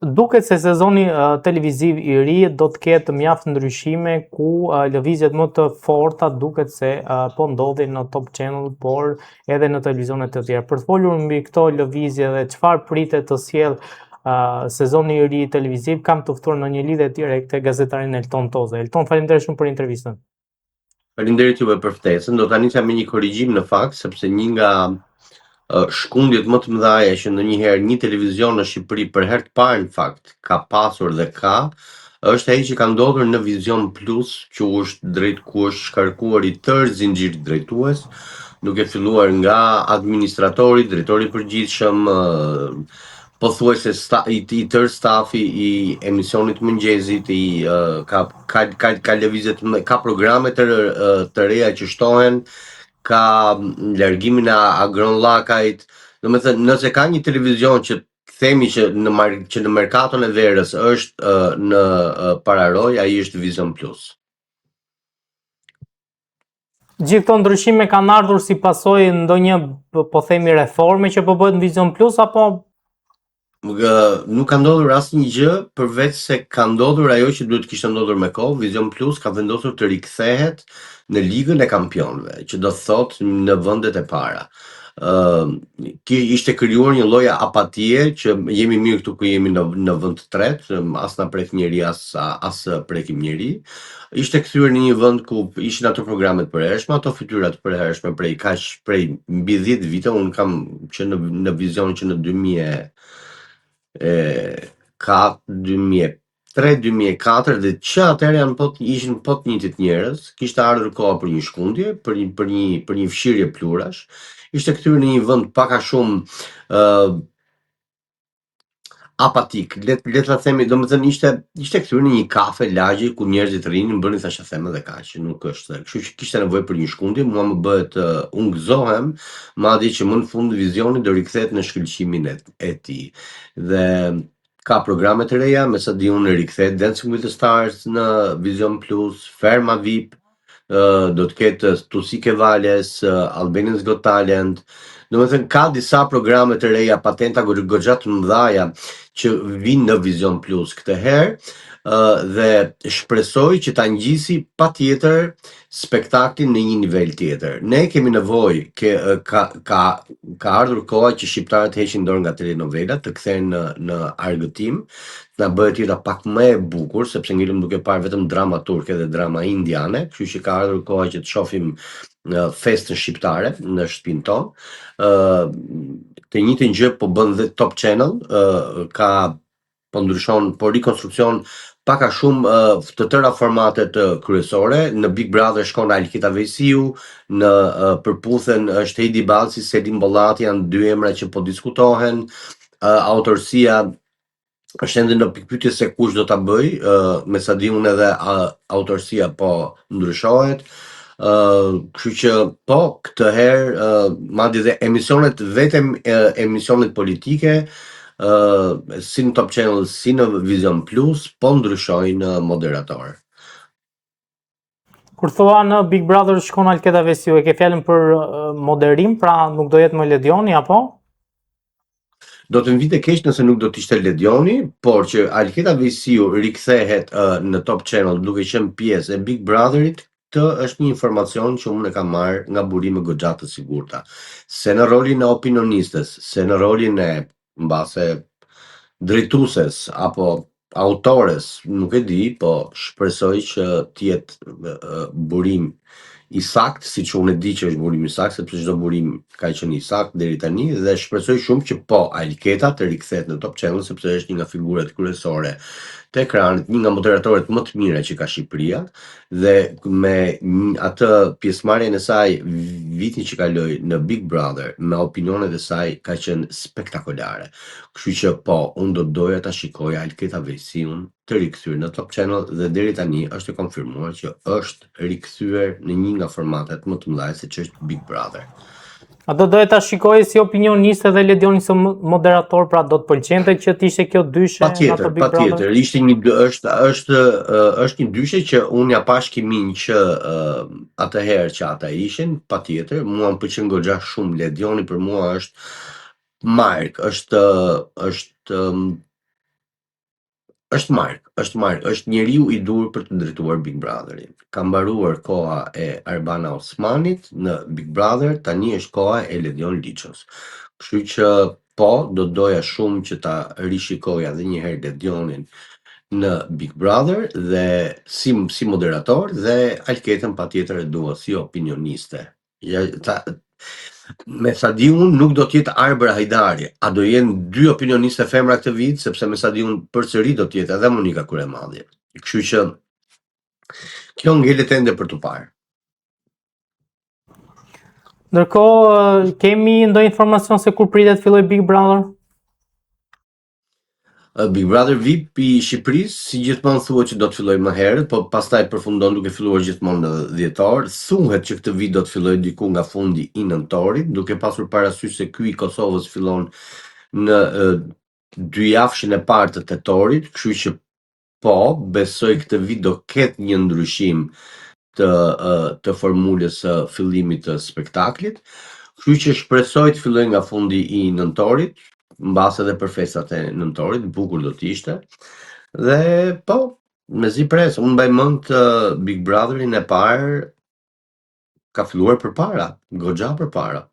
Duket se sezoni televiziv i ri do të ketë mjaft ndryshime ku lëvizjet më të forta duket se po ndodhin në Top Channel, por edhe në televizionet të tjera. Për të folur mbi këto lëvizje dhe çfarë pritet të sjell sezoni i ri televiziv, kam të ftuar në një lidhje direkte gazetarin Elton Toza. Elton, faleminderit shumë për intervistën. Faleminderit juve për ftesën. Do ta nisja me një korrigjim në fakt, sepse një nga shkundjet më të mëdha që ndonjëherë një televizion në Shqipëri për herë të parë në fakt ka pasur dhe ka, është ai që ka ndodhur në Vision Plus, që është ku është shkarkuar i tërë zinxhiri drejtues, duke filluar nga administratori, drejtori i përgjithshëm, pothuajse i tërë stafi i emisionit mëngjesit, ka lëvizje ka programe të reja që shtohen, ka largimin e agronllakajt. Domethënë, nëse ka një televizion që themi që në merkaton e verës është në pararoj, ai është Vision Plus. Gjithë këto ndryshime kanë ardhur si pasojë ndonjë, po themi, reforme që po bëhet në Vision Plus, apo nuk ka ndodhur asnjë gjë përveç se ka ndodhur ajo që duhet kishte ndodhur me kohë. Vision Plus ka vendosur të rikthehet në Ligën e Kampionëve, që do të thotë në vendet e para. Ishte krijuar një lloj apatie që jemi mirë këtu ku jemi në vend të tretë, as na prek njeri as prekim njeri. Ishte kthyer në një vend ku ishin ato programet përhershme, ato fytyrat përhershme prej mbi 10 vite. Un kam që në Vision që në 2003-2004 dhe që atëherë ishin po të njëjtit njerëz, kishte ardhur koha për një shkundje, për një fshirje plurash. Ishte kthyer në një vend pak a shumë apatik, le ta themi, domethënë ishte kthyer në një kafe lagje ku njerëzit rrinin, bënin thashë them edhe kaq, nuk është. Kështu që kishte nevojë për një shkundje, mua më bëhet unë gëzohem, madje që më në fund Visioni do rikthehet në shkëlqimin e tij. Dhe ka programe të reja, me sa di unë rikthehet Dancing with the Stars në Vision Plus, Ferma VIP, do të ketë Tusike Vales, Albanian's Got Talent. Domethënë ka disa programe të reja, patenta goxha të mëdha që vinë në Vision Plus këtë herë, dhe shpresoj që ta ngjisi patjetër spektaklin në një nivel tjetër. Ne kemi nevojë, ka ardhur koha që shqiptarët heqin dorë nga telenovelat, të kthehen në argëtim, na bëhet jeta pak më e bukur, sepse ngelëm duke parë vetëm drama turke dhe drama indiane, kështu që ka ardhur koha që të shohim festën shqiptare në shtëpinë tonë. Të njëjtën gjë po bën dhe Top Channel, po ndryshon, po rikonstruksion pak a shumë të tëra formatet kryesore. Në Big Brother shkon Alkita Vesiu, në përputhen është Heidi Balci, Selim Bollati, janë dy emra që po diskutohen. Autorësia është ende në pikpyetje se kush do ta bëj, me sa di unë edhe autorësia po ndryshohet. Kështu që po, këtë herë madje dhe emisionet, vetëm emisionet politike, si në Top Channel, si në Vision Plus, po ndryshojnë moderator. Kur thua në Big Brother shkon Alketa Vesiu, e ke fjalën për moderim, pra nuk do jetë më Ledioni, apo? Do të mvite keq nëse nuk do të ishte Ledioni, por që Alketa Vesiu rikthehet në Top Channel duke qenë pjesë e Big Brotherit, këtë është një informacion që unë e kam marrë nga burime goxha të sigurta. Se në rolin e opinionistes, se në rolin e mbase drejtueses apo autores, nuk e di, po shpresoj që të jetë burim i sakt, siç unë e di që është burim i sakt, sepse çdo burim ka qenë i sakt deri tani, dhe shpresoj shumë që po Alketa të rikthehet në Top Channel, sepse është një nga figurat kryesore të ekranit, një nga moderatorët më të mira që ka Shqipëria, dhe me atë pjesëmarrjen e saj vitin që kaloi në Big Brother, me opinionet e saj, ka qenë spektakolare. Kështu që po, unë do doja ta shikoja Alketa Vesiun të rikthyer në Top Channel, dhe deri tani është e konfirmuar që është rikthyer në një nga formatet më të mëdha, siç është Big Brother. A do doja ta shikoje si opinioniste dhe Ledioni si moderator, pra do të pëlqente që të ishte kjo dyshe në ato Big Brother? Patjetër, është një dyshe që unë ja pash kimin që atëherë që ata ishin, patjetër, mua më pëlqen goxha shumë Ledioni, për mua është Mark, është është njeriu i dur për të drejtuar Big Brotherin. Ka mbaruar koha e Arbana Osmanit në Big Brother, tani është koha e Ledion Liços. Kështu që po, do doja shumë që ta rishikoja edhe një herë Ledionin në Big Brother dhe si moderator dhe Alketën patjetër e dua si opinioniste. Me sa di unë nuk do t'jetë Arber Hajdari, a do jenë dy opinioniste femra këtë vit, sepse me sa di unë përsëri do t'jetë edhe Monika Kuremallje. Kështu që kjo ngelet ende për të parë. Ndërkohë, kemi ndonjë informacion se kur pritet filloj Big Brother? Big Brother VIP i Shqipërisë, si gjithmonë thuhet që do të fillojë më herët, po pastaj përfundon duke filluar gjithmonë në dhjetor. Thuhet që këtë vit do të fillojë diku nga fundi i nëntorit, duke pasur parasysh se ky i Kosovës fillon në dy javëshin e parë të tetorit, kështu që po, besoj këtë vit do ketë një ndryshim të formulës së fillimit të spektaklit. Kështu që shpresoj të fillojë nga fundi i nëntorit, mbas edhe për festat e nëntorit, bukur do t'ishte. Dhe po, mezi pres, unë mbaj mend Big Brotherin e parë ka filluar përpara, goxha përpara.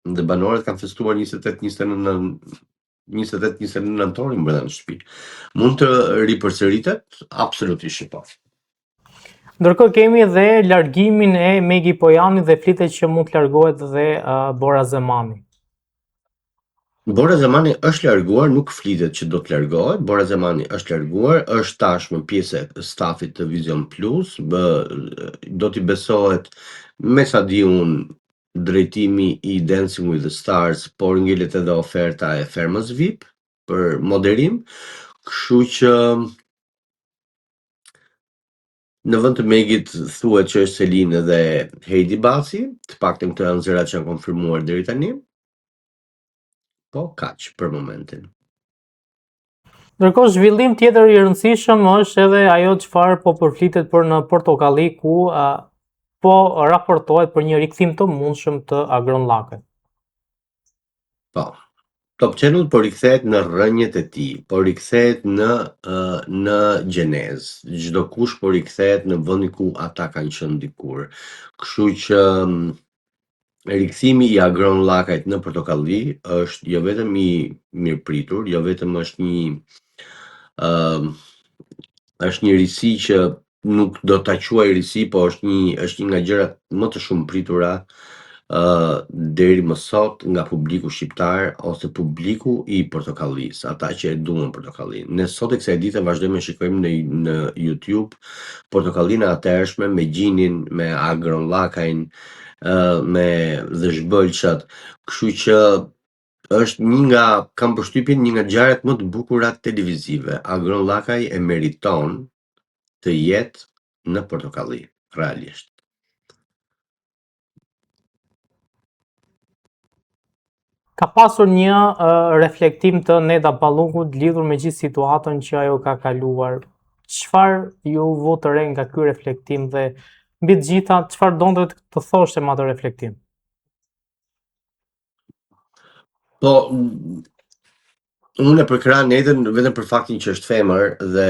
Dhe banorët kanë festuar 28-29 nëntorin brenda në shtëpi. Mund të ripërsëritet? Absolutisht po. Ndërkohë kemi edhe largimin e Megi Pojanit dhe flitet që mund të largohet dhe Bora Zemani. Bora Zemani është larguar, nuk flitet që do të largohet. Bora Zemani është larguar, është tashmë pjesë e stafit të Vision Plus, do t'i besohet me sa di unë drejtimi i Dancing with the Stars, por ngelet edhe oferta e Fermës VIP për moderim, kështu që në vend të Megit thuhet që është Selina dhe Heidi Baci, të paktën këto janë zërat që janë konfirmuar deri tani. Po, kaq për momentin. Ndërkohë, zhvillim tjetër i rëndësishëm është edhe ajo çfarë po përflitet për në Portokalli, ku po raportohet për një rikthim të mundshëm të Agronllakut. Po. Top Channel po rikthehet në rrënjët e tij, po rikthehet në gjenezë. Çdo kush po rikthehet në vendin ku ata kanë qenë dikur. Kështu që rikthimi i Agronllakut në Portokalli është jo vetëm i mirëpritur, jo vetëm është një risi që nuk do ta quaj risi, po është një nga gjërat më të shumë pritura deri më sot nga publiku shqiptar ose publiku i Portokallis, ata që e duan Portokallin. Ne sot e kësaj dite vazhdojmë të shikojmë në YouTube Portokallin e atëhershme me Gjinin, me Agronllakajn, me dhe zhbëlçat, kështu që është kam përshtypjen një nga ngjarjet më të bukura televizive. Agronllakaj e meriton të jetë në Portokalli, realisht. Ka pasur një reflektim të Neda Ballungut lidhur me gjithë situatën që ajo ka kaluar. Çfarë ju vu të re nga ky reflektim dhe mbi të gjitha çfarë donte të thoshte me atë reflektim? Po, unë e përkra Nedën vetëm për faktin që është femër dhe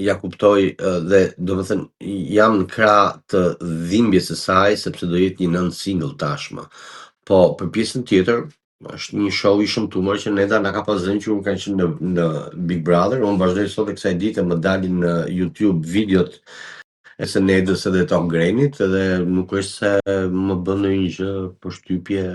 ja kuptoj dhe domethënë jam në krah të dhimbjes së saj sepse do jetë një nënë single tashmë. Po për pjesën tjetër është një show i shëmtuar që Neda na ka pasur që unë kanë qenë në Big Brother. Unë vazhdoj sot e kësaj dite më dalin në YouTube videot e së Nedës edhe Tom Grenit edhe nuk është se më bën ndonjë gjë përshtypje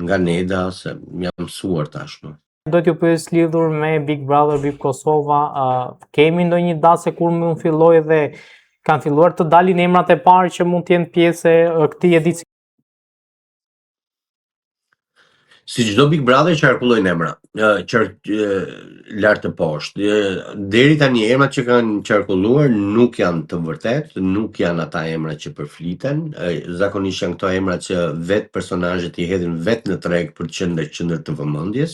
nga Neda se jam mësuar tashmë. Do t'ju pyes lidhur me Big Brother VIP Kosova, kemi ndonjë datë se kur mund filloj dhe kanë filluar të dalin emrat e parë që mund të jenë pjesë e këtij edicioni? Si çdo Big Brother qarkullojnë emra, lart të poshtë. Deri tani emrat që kanë qarkulluar nuk janë të vërtetë, nuk janë ata emra që përfliten. Zakonisht janë këto emra që vetë personazhet i hedhin vetë në treg për të qendër të vëmendjes.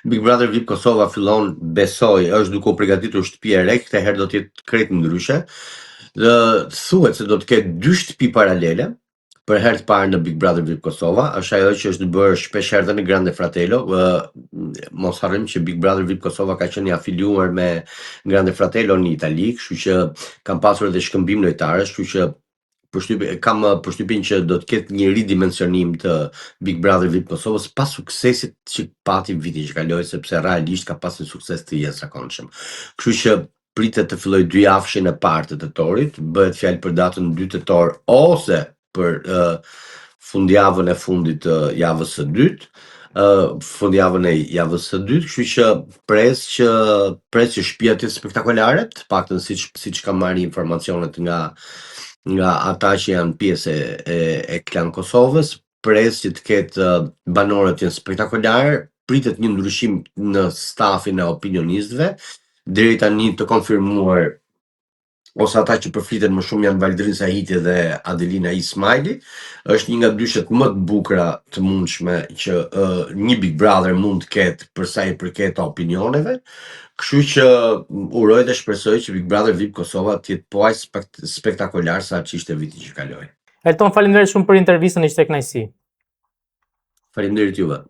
Big Brother VIP Kosova fillon, besoj, është duke u përgatitur shtëpi e re, këtë herë do të jetë krejt ndryshe. Thuhet se do të ketë 2 shtëpi paralele për herë të parë në Big Brother VIP Kosova, është ajo që është bërë shpesh herë në Grande Fratello. Mos harrim që Big Brother VIP Kosova ka qenë i afiliuar me Grande Fratello në Itali, kështu që kam pasur edhe shkëmbim lojtarësh, kështu që kam përshtypjen që do të ketë një ridimensionim të Big Brother VIP Kosovës pas suksesit që pati vitin që kaloi, sepse realisht ka pasur sukses të jashtëzakonshëm. Kështu që pritet të filloj 2 javëshin e parë të tetorit, bëhet fjalë për datën 2 tetor ose për fundjavën e fundit të javës së dytë, fundjavën e javës së dytë, kështu që pres që shtëpia të jetë spektakolare, të paktën siç kam marrë informacionet nga ata që janë pjesë e Klan Kosovës, pres që të ketë banorët janë spektakolar, pritet një ndryshim në stafin e opinionistëve, deri tani të konfirmuar ose ata që përfliten më shumë janë Valdrin Sahiti dhe Adelina Ismaili. Është një nga dyshet më të bukura të mundshme që një Big Brother mund të ketë për sa i përket opinioneve. Kështu që uroj dhe shpresoj që Big Brother VIP Kosova të jetë po aq spektakolar sa që ishte viti që kaloi. Elton, faleminderit shumë për intervistën, ishte kënaqësi. Faleminderit juve.